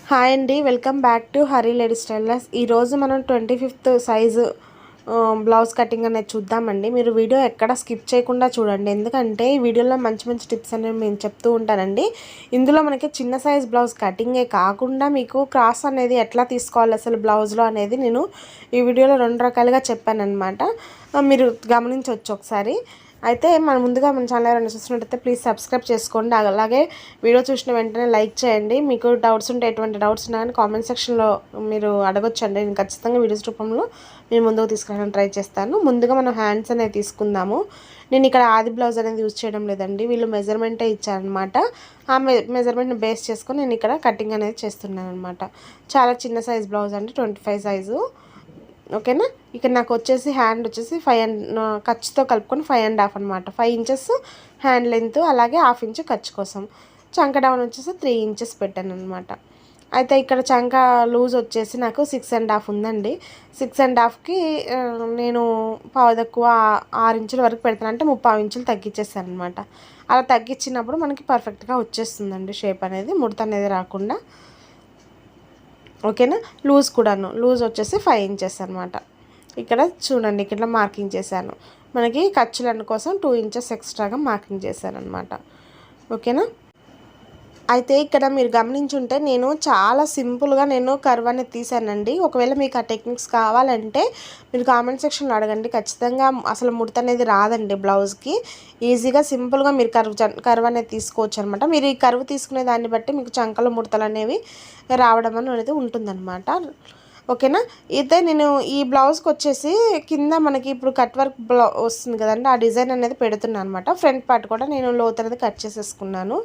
Hi అండి, welcome back to Hari lady stylers. ఈరోజు మనం 25th సైజు బ్లౌజ్ కటింగ్ అనేది చూద్దామండి. మీరు వీడియో ఎక్కడ స్కిప్ చేయకుండా చూడండి, ఎందుకంటే ఈ వీడియోలో మంచి మంచి టిప్స్ అనేవి నేను చెప్తూ ఉంటానండి. ఇందులో మనకి చిన్న సైజ్ బ్లౌజ్ కటింగే కాకుండా మీకు క్రాస్ అనేది ఎట్లా తీసుకోవాలి అసలు బ్లౌజ్లో అనేది నేను ఈ వీడియోలో 2 రకాలుగా చెప్పానన్నమాట. మీరు గమనించవచ్చు ఒకసారి. అయితే మనం ముందుగా మన ఛానల్ ఎవరైనా చూస్తున్నట్టయితే ప్లీజ్ సబ్స్క్రైబ్ చేసుకోండి. అలాగే వీడియో చూసిన వెంటనే లైక్ చేయండి. మీకు డౌట్స్ ఉంటే ఎటువంటి డౌట్స్ ఉన్నా కానీ కామెంట్ సెక్షన్లో మీరు అడగొచ్చండి. నేను ఖచ్చితంగా వీడియోస్ రూపంలో మేము ముందుకు తీసుకురావడానికి ట్రై చేస్తాను. ముందుగా మనం హ్యాండ్స్ అనేది తీసుకుందాము. నేను ఇక్కడ ఆది బ్లౌజ్ అనేది యూజ్ చేయడం లేదండి, వీళ్ళు మెజర్మెంటే ఇచ్చారనమాట. ఆ మెజర్మెంట్ని బేస్ చేసుకొని నేను ఇక్కడ కటింగ్ అనేది చేస్తున్నాను అనమాట. చాలా చిన్న సైజ్ బ్లౌజ్ అండి, 25 సైజు. ఓకేనా. ఇక్కడ నాకు వచ్చేసి హ్యాండ్ వచ్చేసి 5 ఖర్చుతో కలుపుకొని 5.5 అనమాట. 5 ఇంచెస్ హ్యాండ్ లెంత్, అలాగే 1/2 ఇంచ్ ఖర్చు కోసం. చంక డౌన్ వచ్చేసి 3 ఇంచెస్ పెట్టాను అనమాట. అయితే ఇక్కడ చంక లూజ్ వచ్చేసి నాకు 6.5 ఉందండి. 6.5కి నేను పావు తక్కువ 6 ఇంచుల వరకు పెడతాను, అంటే 30 ఇంచులు తగ్గించేస్తాను అనమాట. అలా తగ్గించినప్పుడు మనకి పర్ఫెక్ట్గా వచ్చేస్తుందండి షేప్ అనేది, ముడత అనేది రాకుండా. ఓకేనా. లూజ్ కూడాను, లూజ్ వచ్చేసి 5 ఇంచెస్ అనమాట. ఇక్కడ చూడండి, ఇక్కడ మార్కింగ్ చేశాను. మనకి ఖర్చుల కోసం 2 ఇంచెస్ ఎక్స్ట్రాగా మార్కింగ్ చేశాను అనమాట. ఓకేనా. అయితే ఇక్కడ మీరు గమనించుంటే నేను చాలా సింపుల్గా నేను కర్వ్ అనేది తీసానండి. ఒకవేళ మీకు ఆ టెక్నిక్స్ కావాలంటే మీరు కామెంట్ సెక్షన్లో అడగండి. ఖచ్చితంగా అసలు ముడత అనేది రాదండి బ్లౌజ్కి. ఈజీగా సింపుల్గా మీరు కర్వ్ అనేది తీసుకోవచ్చు అనమాట. మీరు ఈ కర్వ్ తీసుకునే దాన్ని బట్టి మీకు చంకల ముడతలు అనేవి రావడం అనేది ఉంటుందన్నమాట. ఓకేనా. అయితే నేను ఈ బ్లౌజ్కి వచ్చేసి కింద మనకి ఇప్పుడు కట్ వర్క్ వస్తుంది కదండి, ఆ డిజైన్ అనేది పెడుతున్నాను అనమాట. ఫ్రంట్ పార్ట్ కూడా నేను లోత్ అనేది కట్ చేసేసుకున్నాను.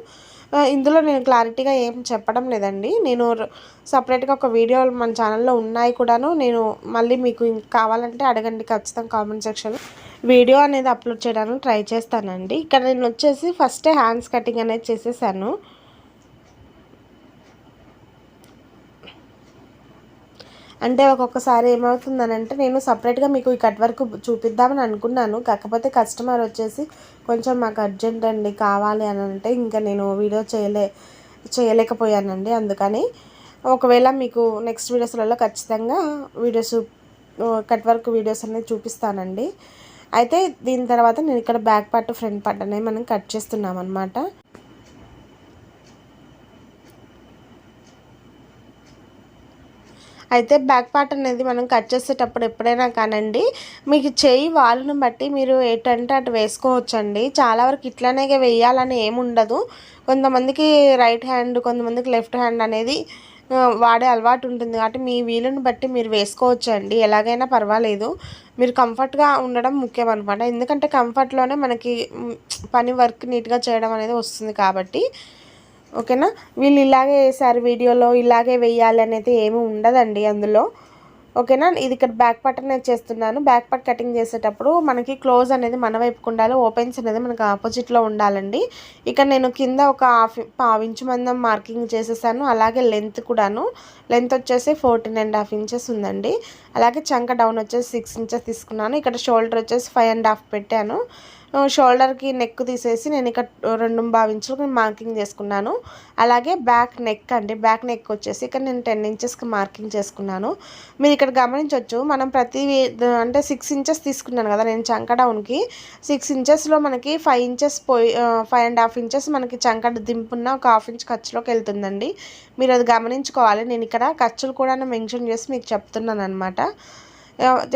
ఇందులో నేను క్లారిటీగా ఏం చెప్పడం లేదండి. నేను సపరేట్గా ఒక వీడియో మన ఛానల్లో ఉన్నాయి కూడాను. నేను మళ్ళీ మీకు కావాలంటే అడగండి, ఖచ్చితంగా కామెంట్ సెక్షన్లో వీడియో అనేది అప్లోడ్ చేయడానికి ట్రై చేస్తానండి. ఇక్కడ నేను వచ్చేసి ఫస్టే హ్యాండ్స్ కటింగ్ అనేది చేసేసాను. అంటే ఒక్కొక్కసారి ఏమవుతుందనంటే నేను సపరేట్గా మీకు ఈ కట్ వర్క్ చూపిద్దామని అనుకున్నాను. కాకపోతే కస్టమర్ వచ్చేసి కొంచెం మాకు అర్జెంట్ అండి కావాలి అని అంటే ఇంకా నేను వీడియో చేయలేకపోయానండి. అందుకని ఒకవేళ మీకు నెక్స్ట్ వీడియోస్లలో ఖచ్చితంగా వీడియోస్ కట్ వర్క్ వీడియోస్ అనేది చూపిస్తానండి. అయితే దీని తర్వాత నేను ఇక్కడ బ్యాక్ పార్ట్ ఫ్రంట్ పార్ట్ అనేది మనం కట్ చేస్తున్నాం అనమాట. అయితే బ్యాక్ పార్ట్ అనేది మనం కట్ చేసేటప్పుడు ఎప్పుడైనా కానండి, మీకు చేయి వాళ్ళను బట్టి మీరు ఎటంటే అటు వేసుకోవచ్చండి. చాలా వరకు ఇట్లానే వేయాలని ఏముండదు. కొంతమందికి రైట్ హ్యాండ్, కొంతమందికి లెఫ్ట్ హ్యాండ్ అనేది వాడే అలవాటు ఉంటుంది, కాబట్టి మీ వీలుని బట్టి మీరు వేసుకోవచ్చండి. ఎలాగైనా పర్వాలేదు, మీరు కంఫర్ట్గా ఉండడం ముఖ్యం అనమాట. ఎందుకంటే కంఫర్ట్లోనే మనకి పని వర్క్ నీట్గా చేయడం అనేది వస్తుంది కాబట్టి. ఓకేనా. వీళ్ళు ఇలాగే వేసారు వీడియోలో, ఇలాగే వేయాలి అనేది ఏమీ ఉండదండి అందులో. ఓకేనా. ఇది ఇక్కడ బ్యాక్ పార్ట్ అనేది చేస్తున్నాను. బ్యాక్ పార్ట్ కటింగ్ చేసేటప్పుడు మనకి క్లోజ్ అనేది మన వైపుకు ఉండాలి, ఓపెన్స్ అనేది మనకు ఆపోజిట్లో ఉండాలండి. ఇక్కడ నేను కింద ఒక పావు ఇంచు మందం మార్కింగ్ చేసేసాను. అలాగే లెంత్ కూడాను, లెంత్ వచ్చేసి 14.5 ఇంచెస్ ఉందండి. అలాగే చంక డౌన్ వచ్చేసి 6 ఇంచెస్ తీసుకున్నాను. ఇక్కడ షోల్డర్ వచ్చేసి 5.5 పెట్టాను. షోల్డర్కి నెక్ తీసేసి నేను ఇక్కడ 2.5 ఇంచులకు మార్కింగ్ చేసుకున్నాను. అలాగే బ్యాక్ నెక్ అండి, బ్యాక్ నెక్ వచ్చేసి ఇక్కడ నేను 10 ఇంచెస్కి మార్కింగ్ చేసుకున్నాను. మీరు ఇక్కడ గమనించవచ్చు, మనం అంటే 6 ఇంచెస్ తీసుకున్నాను కదా నేను చంక డౌన్కి. 6 ఇంచెస్లో మనకి 5 ఇంచెస్ 5.5 ఇంచెస్ మనకి చంక దింపున్న ఒక 1/2 ఇంచ్ ఖర్చులోకి వెళ్తుందండి. మీరు అది గమనించుకోవాలి. నేను ఇక్కడ ఖర్చులు కూడా మెన్షన్ చేసి మీకు చెప్తున్నాను అనమాట.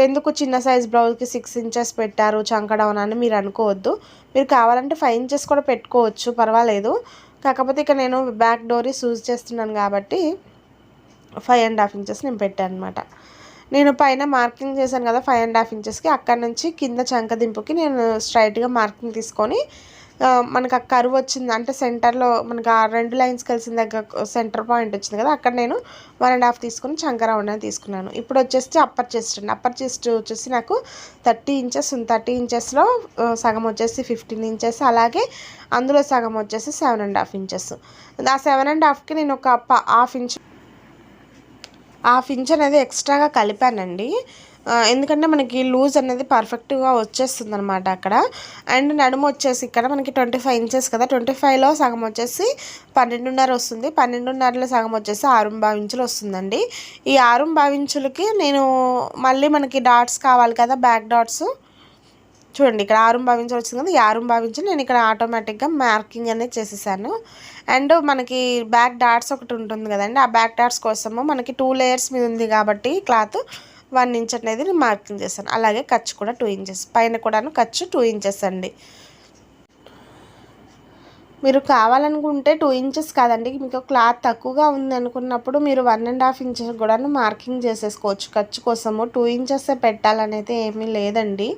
ఎందుకు చిన్న సైజ్ బ్లౌజ్కి 6 ఇంచెస్ పెట్టారు చంక డౌన్ అని మీరు అనుకోవద్దు. మీరు కావాలంటే 5 ఇంచెస్ కూడా పెట్టుకోవచ్చు, పర్వాలేదు. కాకపోతే ఇక్కడ నేను బ్యాక్ డోరీ యూజ్ చేస్తున్నాను కాబట్టి 5.5 ఇంచెస్ నేను పెట్టాను అనమాట. నేను పైన మార్కింగ్ చేశాను కదా 5.5 ఇంచెస్కి, అక్కడ నుంచి కింద చంక దింపుకి నేను స్ట్రైట్గా మార్కింగ్ తీసుకొని మనకు ఆ కర్వ్ వచ్చింది అంటే సెంటర్లో మనకు ఆ 2 లైన్స్ కలిసిన దగ్గర సెంటర్ పాయింట్ వచ్చింది కదా, అక్కడ నేను 1.5 తీసుకుని చంక రౌండ్ అని తీసుకున్నాను. ఇప్పుడు వచ్చేసి అప్పర్ చెస్ట్ అండి. అప్పర్ చెస్ట్ వచ్చేసి నాకు 30 ఇంచెస్ ఉంది. 30 ఇంచెస్లో సగం వచ్చేసి 15 ఇంచెస్, అలాగే అందులో సగం వచ్చేసి 7.5 ఇంచెస్. ఆ 7.5కి నేను ఒక 1/2 ఇంచ్ అనేది ఎక్స్ట్రాగా కలిపానండి. ఎందుకంటే మనకి లూజ్ అనేది పర్ఫెక్ట్గా వచ్చేస్తుంది అనమాట అక్కడ. అండ్ నడుము వచ్చేసి ఇక్కడ మనకి 25 ఇంచెస్ కదా, 25లో సగం వచ్చేసి 12.5 వస్తుంది, 12.5లో సగం వచ్చేసి 6.5 ఇంచులు వస్తుందండి. ఈ 6.5 ఇంచులకి నేను మళ్ళీ మనకి డాట్స్ కావాలి కదా, బ్యాక్ డాట్స్ చూడండి ఇక్కడ 6.5 ఇంచులు వచ్చింది కదా, ఈ 6.5 ఇంచులు నేను ఇక్కడ ఆటోమేటిక్గా మార్కింగ్ అనేది చేసేసాను. అండ్ మనకి బ్యాక్ డాట్స్ ఒకటి ఉంటుంది కదండి, ఆ బ్యాక్ డాట్స్ కోసము మనకి 2 లేయర్స్ మీద ఉంది కాబట్టి క్లాత్ 1 ఇంచ్ అనేది నేను మార్కింగ్ చేశాను. అలాగే ఖర్చు కూడా 2 ఇంచెస్, పైన కూడాను ఖర్చు 2 ఇంచెస్ అండి. మీరు కావాలనుకుంటే 2 ఇంచెస్ కాదండి, మీకు క్లాత్ తక్కువగా ఉంది అనుకున్నప్పుడు మీరు 1.5 ఇంచెస్ కూడాను మార్కింగ్ చేసేసుకోవచ్చు. ఖర్చు కోసము 2 ఇంచెస్ పెట్టాలనైతే ఏమీ లేదండి.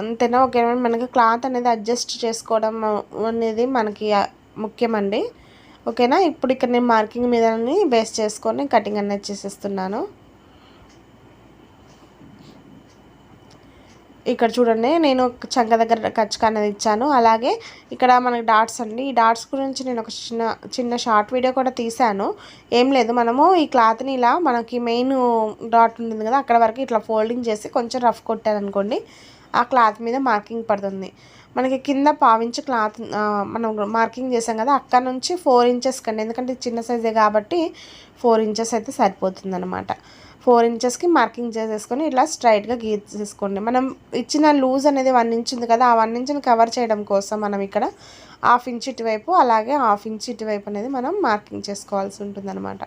అంతేనా, ఓకేనా. మనకి క్లాత్ అనేది అడ్జస్ట్ చేసుకోవడం అనేది మనకి ముఖ్యమండి, ఓకేనా. ఇప్పుడు ఇక్కడ నేను మార్కింగ్ మీద బేస్ చేసుకొని కటింగ్ అనేది చేసేస్తున్నాను. ఇక్కడ చూడండి నేను చంక దగ్గర ఖర్చుకు అనేది ఇచ్చాను. అలాగే ఇక్కడ మనకి డాట్స్ అండి, ఈ డాట్స్ గురించి నేను ఒక చిన్న షార్ట్ వీడియో కూడా తీశాను. ఏం లేదు, మనము ఈ క్లాత్ని ఇలా మనకి మెయిన్ డాట్ ఉంటుంది కదా అక్కడ వరకు ఇట్లా ఫోల్డింగ్ చేసి కొంచెం రఫ్ కొట్టారనుకోండి, ఆ క్లాత్ మీద మార్కింగ్ పడుతుంది. మనకి కింద 1/4 ఇంచ్ క్లాత్ మనం మార్కింగ్ చేసాం కదా, అక్కడ నుంచి 4 ఇంచెస్ కండి, ఎందుకంటే చిన్న సైజే కాబట్టి 4 ఇంచెస్ అయితే సరిపోతుంది అనమాట. 4 ఇంచెస్కి మార్కింగ్ చేసేసుకొని ఇట్లా స్ట్రైట్గా గీసేసుకోండి. మనం ఇచ్చిన లూజ్ అనేది 1 ఇంచ్ ఉంది కదా, ఆ 1 ఇంచ్ని కవర్ చేయడం కోసం మనం ఇక్కడ 1/2 ఇంచ్ ఇటువైపు, అలాగే 1/2 ఇంచ్ ఇటువైపు అనేది మనం మార్కింగ్ చేసుకోవాల్సి ఉంటుంది అనమాట.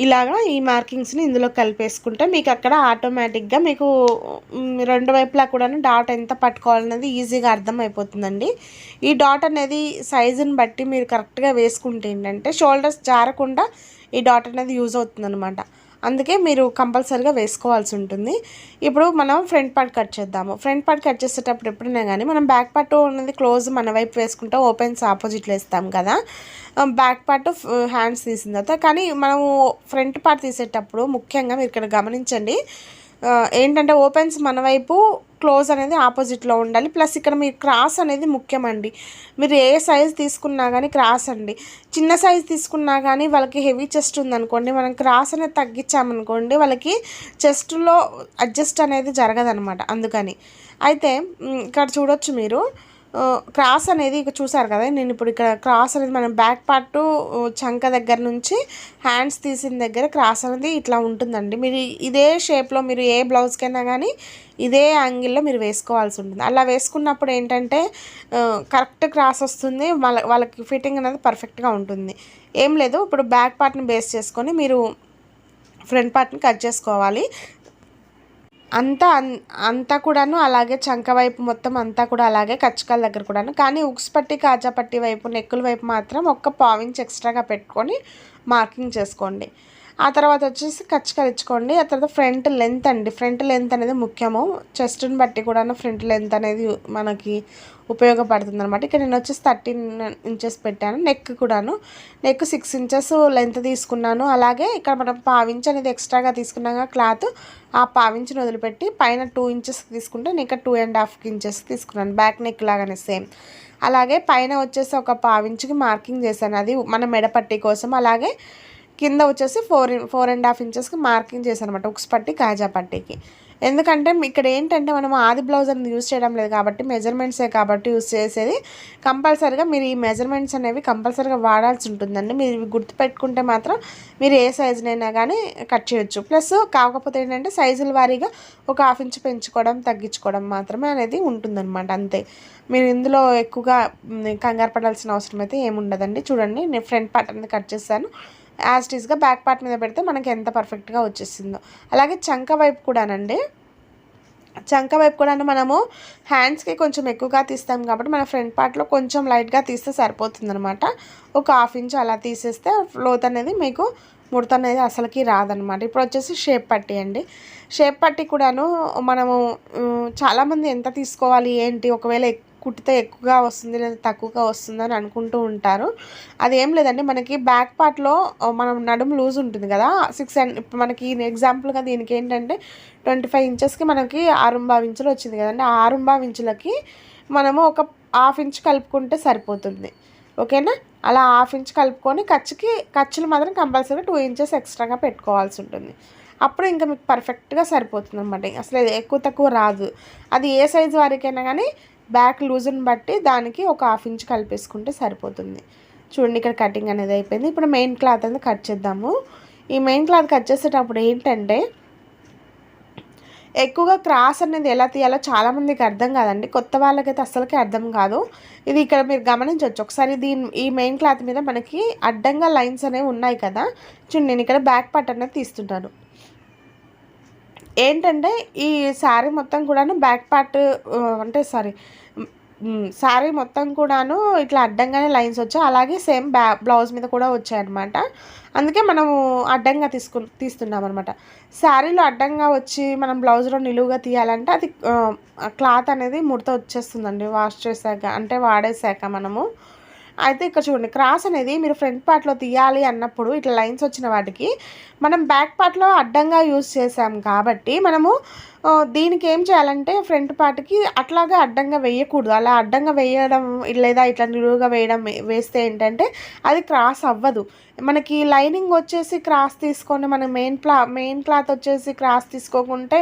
ఇలాగా ఈ మార్కింగ్స్ని ఇందులో కలిపేసుకుంటే మీకు అక్కడ ఆటోమేటిక్గా మీకు రెండు వైపులా కూడా డాట్ ఎంత పట్టుకోవాలనేది ఈజీగా అర్థమైపోతుందండి. ఈ డాట్ అనేది సైజుని బట్టి మీరు కరెక్ట్గా వేసుకుంటే ఏంటంటే షోల్డర్స్ జారకుండా ఈ డాట్ అనేది యూజ్ అవుతుందన్నమాట. అందుకే మీరు కంపల్సరీగా వేసుకోవాల్సి ఉంటుంది. ఇప్పుడు మనం ఫ్రంట్ పార్ట్ కట్ చేద్దాము. ఫ్రంట్ పార్ట్ కట్ చేసేటప్పుడు ఎప్పుడైనా కానీ మనం బ్యాక్ పార్ట్ అనేది క్లోజ్ మన వైపు వేసుకుంటాం, ఓపెన్స్ ఆపోజిట్లో వేస్తాం కదా. బ్యాక్ పార్ట్ హ్యాండ్స్ తీసిన తర్వాత కానీ మనము ఫ్రంట్ పార్ట్ తీసేటప్పుడు ముఖ్యంగా మీరు ఇక్కడ గమనించండి, ఏంటంటే ఓపెన్స్ మన వైపు, క్లోజ్ అనేది ఆపోజిట్లో ఉండాలి. ప్లస్ ఇక్కడ మీ క్రాస్ అనేది ముఖ్యమండి. మీరు ఏ సైజ్ తీసుకున్నా కానీ క్రాస్ అండి, చిన్న సైజ్ తీసుకున్నా కానీ వాళ్ళకి హెవీ చెస్ట్ ఉందనుకోండి, మనం క్రాస్ అనేది తగ్గించామనుకోండి వాళ్ళకి చెస్ట్లో అడ్జస్ట్ అనేది జరగదనమాట. అందుకని అయితే ఇక్కడ చూడొచ్చు మీరు, క్రాస్ అనేది ఇక చూసారు కదా, నేను ఇప్పుడు ఇక్కడ క్రాస్ అనేది మనం బ్యాక్ పార్ట్ చంక దగ్గర నుంచి హ్యాండ్స్ తీసిన దగ్గర క్రాస్ అనేది ఇట్లా ఉంటుందండి. మీరు ఇదే షేప్లో మీరు ఏ బ్లౌజ్కైనా కానీ ఇదే యాంగిల్లో మీరు వేసుకోవాల్సి ఉంటుంది. అలా వేసుకున్నప్పుడు ఏంటంటే కరెక్ట్ క్రాస్ వస్తుంది, వాళ్ళకి ఫిట్టింగ్ అనేది పర్ఫెక్ట్గా ఉంటుంది. ఏం లేదు, ఇప్పుడు బ్యాక్ పార్ట్ని బేస్ చేసుకొని మీరు ఫ్రంట్ పార్ట్ని కట్ చేసుకోవాలి. అంతా కూడాను అలాగే చంక వైపు మొత్తం అంతా కూడా అలాగే కచ్చకాల దగ్గర కూడాను, కానీ ఉక్స్ పట్టి కాజా పట్టి వైపు నెక్కుల వైపు మాత్రం ఒక్క 1/4 ఇంచ్ ఎక్స్ట్రాగా పెట్టుకొని మార్కింగ్ చేసుకోండి. ఆ తర్వాత వచ్చేసి కచ్చకాలు ఇచ్చుకోండి. ఆ తర్వాత ఫ్రంట్ లెంత్ అండి, ఫ్రంట్ లెంత్ అనేది ముఖ్యము. చెస్ట్ని బట్టి కూడాను ఫ్రంట్ లెంత్ అనేది మనకి ఉపయోగపడుతుంది అనమాట. ఇక్కడ నేను వచ్చేసి 13 ఇంచెస్ పెట్టాను. నెక్ కూడాను నెక్ 6 ఇంచెస్ లెంత్ తీసుకున్నాను. అలాగే ఇక్కడ మనం 1/4 ఇంచ్ అనేది ఎక్స్ట్రాగా తీసుకున్నాక క్లాత్ ఆ 1/4 ఇంచ్ని వదిలిపెట్టి పైన 2 ఇంచెస్ తీసుకుంటే నేను ఇక్కడ 2.5 ఇంచెస్ తీసుకున్నాను, బ్యాక్ నెక్ లాగానే సేమ్. అలాగే పైన వచ్చేసి ఒక 1/4 ఇంచుకి మార్కింగ్ చేశాను, అది మన మెడపట్టి కోసం. అలాగే కింద వచ్చేసి 4.5 ఇంచెస్కి మార్కింగ్ చేశాను అనమాట, ఉక్స్ పట్టి కాజా పట్టీకి. ఎందుకంటే ఇక్కడ ఏంటంటే మనం ఆది బ్లౌజ్ అనేది యూజ్ చేయడం లేదు కాబట్టి, మెజర్మెంట్సే కాబట్టి యూజ్ చేసేది. కంపల్సరీగా మీరు ఈ మెజర్మెంట్స్ అనేవి కంపల్సరీగా వాడాల్సి ఉంటుందండి. మీరు ఇవి గుర్తుపెట్టుకుంటే మాత్రం మీరు ఏ సైజునైనా కానీ కట్ చేయొచ్చు. ప్లస్ కాకపోతే ఏంటంటే సైజుల వారీగా ఒక 1/2 ఇంచ్ పెంచుకోవడం తగ్గించుకోవడం మాత్రమే అనేది ఉంటుందన్నమాట, అంతే. మీరు ఇందులో ఎక్కువగా కంగారు పడాల్సిన అవసరం అయితే ఏముండదండి. చూడండి నేను ఫ్రంట్ పార్ట్ అనేది కట్ చేశాను, యాజ్ ఇట్ ఈస్గా బ్యాక్ పార్ట్ మీద పెడితే మనకి ఎంత పర్ఫెక్ట్గా వచ్చేసిందో. అలాగే చంక వైపు కూడానండి, చంక వైపు కూడా మనము హ్యాండ్స్కి కొంచెం ఎక్కువగా తీస్తాం కాబట్టి మన ఫ్రంట్ పార్ట్లో కొంచెం లైట్గా తీస్తే సరిపోతుంది అనమాట. ఒక 1/2 ఇంచ్ అలా తీసేస్తే లోత్ అనేది మీకు ముడత అనేది అసలుకి రాదనమాట. ఇప్పుడు వచ్చేసి షేప్ పట్టి అండి. షేప్ పట్టి కూడాను మనము చాలామంది ఎంత తీసుకోవాలి ఏంటి, ఒకవేళ కుట్టితే ఎక్కువగా వస్తుంది లేదా తక్కువగా వస్తుంది అని అనుకుంటూ ఉంటారు. అదేం లేదండి, మనకి బ్యాక్ పార్ట్లో మనం నడుము లూజ్ ఉంటుంది కదా, 6 ఇప్పుడు మనకి ఎగ్జాంపుల్గా దీనికి ఏంటంటే 25 ఇంచెస్కి మనకి 6.5 ఇంచులు వచ్చింది కదండి. ఆ 6.5 ఇంచులకి మనము ఒక 1/2 ఇంచ్ కలుపుకుంటే సరిపోతుంది, ఓకేనా. అలా 1/2 ఇంచ్ కలుపుకొని ఖర్చులు మాత్రం కంపల్సరీ 2 ఇంచెస్ ఎక్స్ట్రాగా పెట్టుకోవాల్సి ఉంటుంది. అప్పుడు ఇంకా మీకు పర్ఫెక్ట్గా సరిపోతుంది అనమాట. అసలు ఎక్కువ తక్కువ రాదు. అది ఏ సైజు వారికైనా కానీ బ్యాక్ లూజ్ని బట్టి దానికి ఒక 1/2 ఇంచ్ కలిపేసుకుంటే సరిపోతుంది. చూడండి ఇక్కడ కటింగ్ అనేది అయిపోయింది. ఇప్పుడు మెయిన్ క్లాత్ అనేది కట్ చేద్దాము. ఈ మెయిన్ క్లాత్ కట్ చేసేటప్పుడు ఏంటంటే ఎక్కువగా క్రాస్ అనేది ఎలా తీయాలో చాలామందికి అర్థం కాదండి. కొత్త వాళ్ళకైతే అస్సలకి అర్థం కాదు. ఇది ఇక్కడ మీరు గమనించవచ్చు ఒకసారి. ఈ మెయిన్ క్లాత్ మీద మనకి అడ్డంగా లైన్స్ అనేవి ఉన్నాయి కదా. చూడండి నేను ఇక్కడ బ్యాక్ పార్ట్ అనేది తీస్తున్నాను. ఏంటంటే ఈ శారీ మొత్తం కూడాను బ్యాక్ పార్ట్ అంటే శారీ మొత్తం కూడాను ఇట్లా అడ్డంగానే లైన్స్ వచ్చాయి. అలాగే సేమ్ బ్లౌజ్ మీద కూడా వచ్చాయన్నమాట. అందుకే మనము అడ్డంగా తీస్తున్నాం అనమాట. శారీలో అడ్డంగా వచ్చి మనం బ్లౌజ్లో నిలువుగా తీయాలంటే అది క్లాత్ అనేది ముడత వచ్చేస్తుందండి వాష్ చేశాక, అంటే వాడేశాక మనము. అయితే ఇక్కడ చూడండి, క్రాస్ అనేది మీరు ఫ్రంట్ పార్ట్లో తీయాలి అన్నప్పుడు ఇట్లా లైన్స్ వచ్చిన వాటికి మనం బ్యాక్ పార్ట్లో అడ్డంగా యూజ్ చేసాం కాబట్టి మనము దీనికి ఏం చేయాలంటే ఫ్రంట్ పార్ట్కి అట్లాగా అడ్డంగా వేయకూడదు. అలా అడ్డంగా వేయడం లేదా ఇట్లా నిలువుగా వేస్తే ఏంటంటే అది క్రాస్ అవ్వదు. మనకి లైనింగ్ వచ్చేసి క్రాస్ తీసుకొని మనం మెయిన్ క్లాత్ వచ్చేసి క్రాస్ తీసుకోకుంటే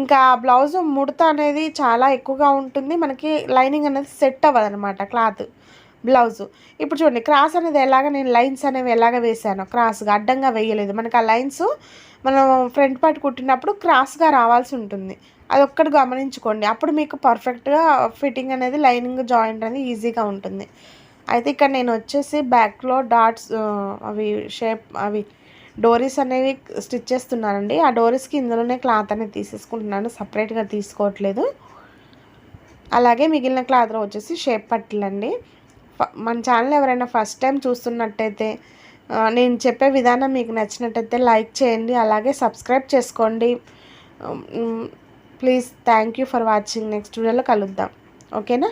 ఇంకా బ్లౌజ్ ముడత అనేది చాలా ఎక్కువగా ఉంటుంది. మనకి లైనింగ్ అనేది సెట్ అవ్వదు అనమాట క్లాత్ బ్లౌజు. ఇప్పుడు చూడండి క్రాస్ అనేది నేను లైన్స్ అనేవి ఎలాగ వేసాను, క్రాస్గా అడ్డంగా వేయలేదు. మనకు ఆ లైన్స్ మనం ఫ్రంట్ పార్ట్ కుట్టినప్పుడు క్రాస్గా రావాల్సి ఉంటుంది. అది ఒక్కటి గమనించుకోండి. అప్పుడు మీకు పర్ఫెక్ట్గా ఫిట్టింగ్ అనేది లైనింగ్ జాయింట్ అనేది ఈజీగా ఉంటుంది. అయితే ఇక్కడ నేను వచ్చేసి బ్యాక్లో డాట్స్ అవి డోరీస్ అనేవి స్టిచ్ చేస్తున్నానండి. ఆ డోరీస్కి ఇందులోనే క్లాత్ అనేది తీసేసుకుంటున్నాను, సపరేట్గా తీసుకోవట్లేదు. అలాగే మిగిలిన క్లాత్లో వచ్చేసి షేప్ పట్టీలండి. మన ఛానల్ ఎవరైనా ఫస్ట్ టైం చూస్తున్నట్టయితే నేను చెప్పే విధానం మీకు నచ్చినట్టయితే లైక్ చేయండి, అలాగే సబ్స్క్రైబ్ చేసుకోండి please. Thank you for watching. Next వీడియోలో కలుద్దాం, ఓకేనా.